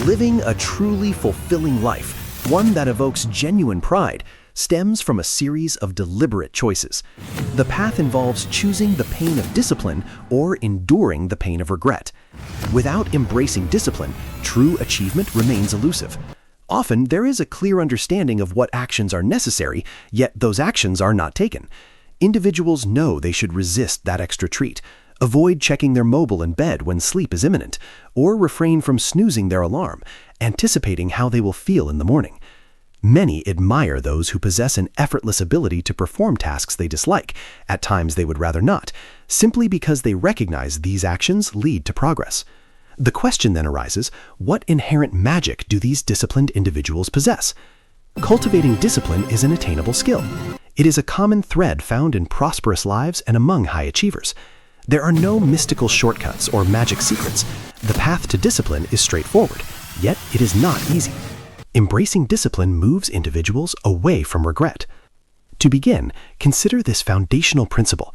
Living a truly fulfilling life, one that evokes genuine pride, stems from a series of deliberate choices. The path involves choosing the pain of discipline or enduring the pain of regret. Without embracing discipline, true achievement remains elusive. Often, there is a clear understanding of what actions are necessary, yet those actions are not taken. Individuals know they should resist that extra treat, avoid checking their mobile in bed when sleep is imminent, or refrain from snoozing their alarm, anticipating how they will feel in the morning. Many admire those who possess an effortless ability to perform tasks they dislike, at times they would rather not, simply because they recognize these actions lead to progress. The question then arises, what inherent magic do these disciplined individuals possess? Cultivating discipline is an attainable skill. It is a common thread found in prosperous lives and among high achievers. There are no mystical shortcuts or magic secrets. The path to discipline is straightforward, yet it is not easy. Embracing discipline moves individuals away from regret. To begin, consider this foundational principle.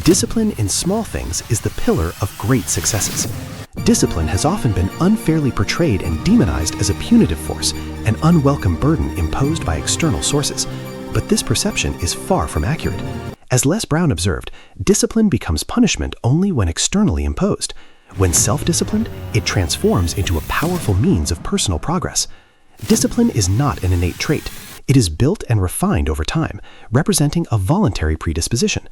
Discipline in small things is the pillar of great successes. Discipline has often been unfairly portrayed and demonized as a punitive force, an unwelcome burden imposed by external sources. But this perception is far from accurate. As Les Brown observed, discipline becomes punishment only when externally imposed. When self-disciplined, it transforms into a powerful means of personal progress. Discipline is not an innate trait. It is built and refined over time, representing a voluntary predisposition.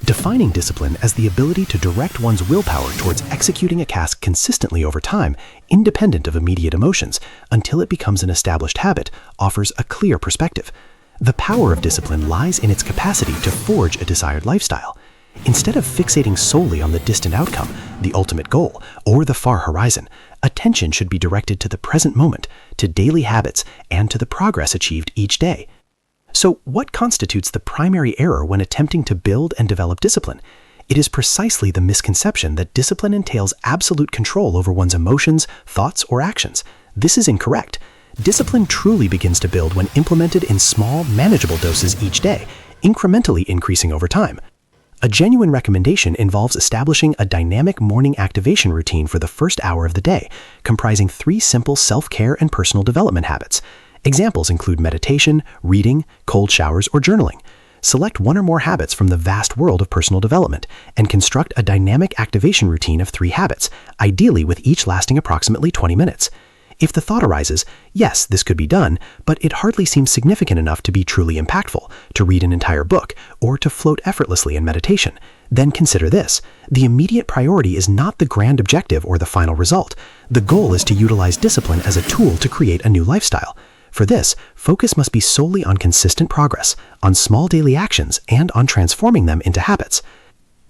Defining discipline as the ability to direct one's willpower towards executing a task consistently over time, independent of immediate emotions, until it becomes an established habit, offers a clear perspective. The power of discipline lies in its capacity to forge a desired lifestyle. Instead of fixating solely on the distant outcome, the ultimate goal, or the far horizon, attention should be directed to the present moment, to daily habits, and to the progress achieved each day. So, what constitutes the primary error when attempting to build and develop discipline? It is precisely the misconception that discipline entails absolute control over one's emotions, thoughts, or actions. This is incorrect. Discipline truly begins to build when implemented in small, manageable doses each day, incrementally increasing over time. A genuine recommendation involves establishing a dynamic morning activation routine for the first hour of the day, comprising 3 simple self-care and personal development habits. Examples include meditation, reading, cold showers, or journaling. Select one or more habits from the vast world of personal development and construct a dynamic activation routine of 3 habits, ideally with each lasting approximately 20 minutes. If the thought arises, yes, this could be done, but it hardly seems significant enough to be truly impactful, to read an entire book, or to float effortlessly in meditation, then consider this. The immediate priority is not the grand objective or the final result. The goal is to utilize discipline as a tool to create a new lifestyle. For this, focus must be solely on consistent progress, on small daily actions, and on transforming them into habits.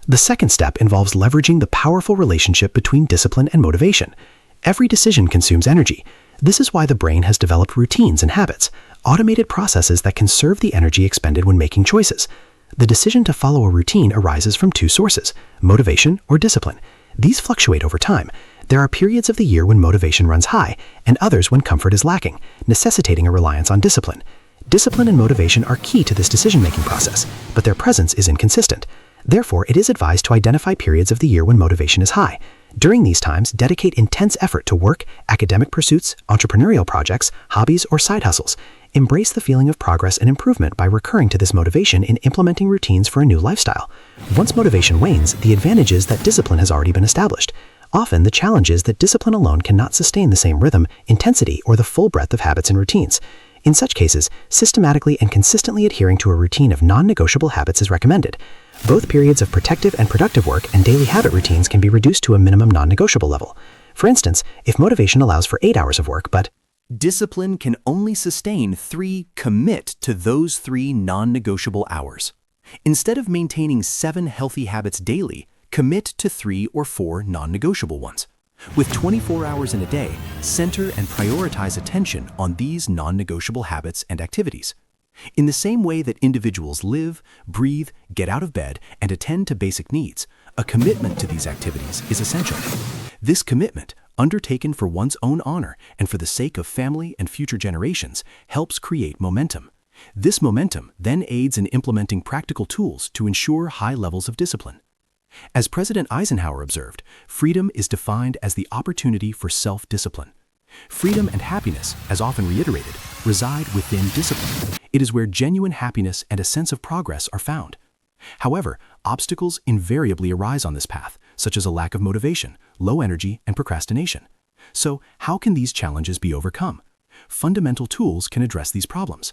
The second step involves leveraging the powerful relationship between discipline and motivation. Every decision consumes energy. This is why the brain has developed routines and habits, automated processes that conserve the energy expended when making choices. The decision to follow a routine arises from 2 sources, motivation or discipline. These fluctuate over time. There are periods of the year when motivation runs high, and others when comfort is lacking, necessitating a reliance on discipline. Discipline and motivation are key to this decision-making process, but their presence is inconsistent. Therefore, it is advised to identify periods of the year when motivation is high. During these times, dedicate intense effort to work, academic pursuits, entrepreneurial projects, hobbies, or side hustles. Embrace the feeling of progress and improvement by recurring to this motivation in implementing routines for a new lifestyle. Once motivation wanes, the advantage is that discipline has already been established. Often, the challenge is that discipline alone cannot sustain the same rhythm, intensity, or the full breadth of habits and routines. In such cases, systematically and consistently adhering to a routine of non-negotiable habits is recommended. Both periods of protective and productive work and daily habit routines can be reduced to a minimum non-negotiable level. For instance, if motivation allows for 8 hours of work, but discipline can only sustain 3, commit to those 3 non-negotiable hours. Instead of maintaining 7 healthy habits daily, commit to 3 or 4 non-negotiable ones. With 24 hours in a day, center and prioritize attention on these non-negotiable habits and activities. In the same way that individuals live, breathe, get out of bed, and attend to basic needs, a commitment to these activities is essential. This commitment, undertaken for one's own honor and for the sake of family and future generations, helps create momentum. This momentum then aids in implementing practical tools to ensure high levels of discipline. As President Eisenhower observed, freedom is defined as the opportunity for self-discipline. Freedom and happiness, as often reiterated, reside within discipline. It is where genuine happiness and a sense of progress are found. However, obstacles invariably arise on this path, such as a lack of motivation, low energy, and procrastination. So, how can these challenges be overcome? Fundamental tools can address these problems.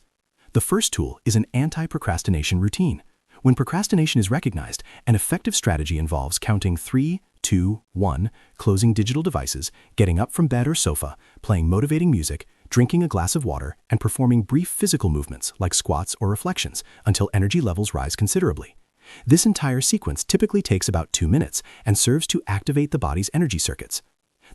The first tool is an anti-procrastination routine. When procrastination is recognized, an effective strategy involves counting 3, 2, 1, closing digital devices, getting up from bed or sofa, playing motivating music, drinking a glass of water, and performing brief physical movements like squats or reflections until energy levels rise considerably. This entire sequence typically takes about 2 minutes and serves to activate the body's energy circuits.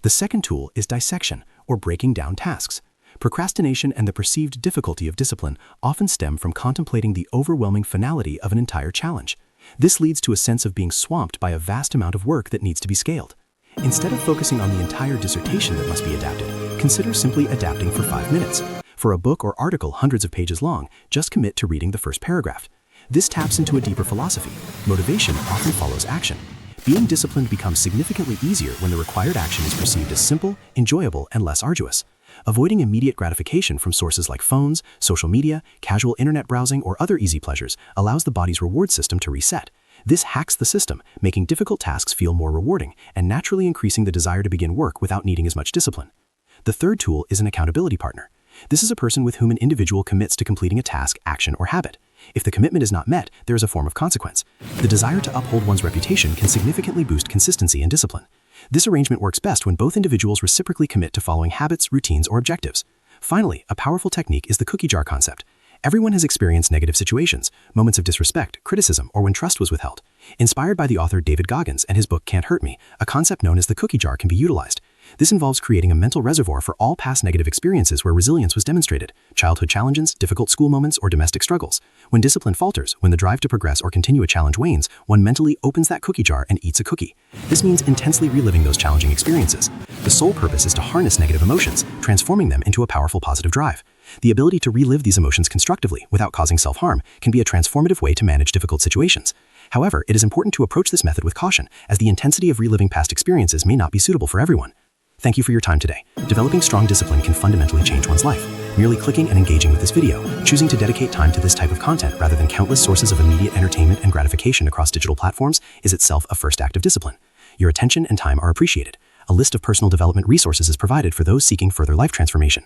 The second tool is dissection, or breaking down tasks. Procrastination and the perceived difficulty of discipline often stem from contemplating the overwhelming finality of an entire challenge. This leads to a sense of being swamped by a vast amount of work that needs to be scaled. Instead of focusing on the entire dissertation that must be adapted, consider simply adapting for 5 minutes. For a book or article hundreds of pages long, just commit to reading the first paragraph. This taps into a deeper philosophy. Motivation often follows action. Being disciplined becomes significantly easier when the required action is perceived as simple, enjoyable, and less arduous. Avoiding immediate gratification from sources like phones, social media, casual internet browsing, or other easy pleasures allows the body's reward system to reset. This hacks the system, making difficult tasks feel more rewarding and naturally increasing the desire to begin work without needing as much discipline. The third tool is an accountability partner. This is a person with whom an individual commits to completing a task, action, or habit. If the commitment is not met, there is a form of consequence. The desire to uphold one's reputation can significantly boost consistency and discipline. This arrangement works best when both individuals reciprocally commit to following habits, routines, or objectives. Finally, a powerful technique is the cookie jar concept. Everyone has experienced negative situations, moments of disrespect, criticism, or when trust was withheld. Inspired by the author David Goggins and his book Can't Hurt Me, a concept known as the cookie jar can be utilized. This involves creating a mental reservoir for all past negative experiences where resilience was demonstrated: childhood challenges, difficult school moments, or domestic struggles. When discipline falters, when the drive to progress or continue a challenge wanes, one mentally opens that cookie jar and eats a cookie. This means intensely reliving those challenging experiences. The sole purpose is to harness negative emotions, transforming them into a powerful positive drive. The ability to relive these emotions constructively without causing self-harm can be a transformative way to manage difficult situations. However, it is important to approach this method with caution, as the intensity of reliving past experiences may not be suitable for everyone. Thank you for your time today. Developing strong discipline can fundamentally change one's life. Merely clicking and engaging with this video, choosing to dedicate time to this type of content rather than countless sources of immediate entertainment and gratification across digital platforms, is itself a first act of discipline. Your attention and time are appreciated. A list of personal development resources is provided for those seeking further life transformation.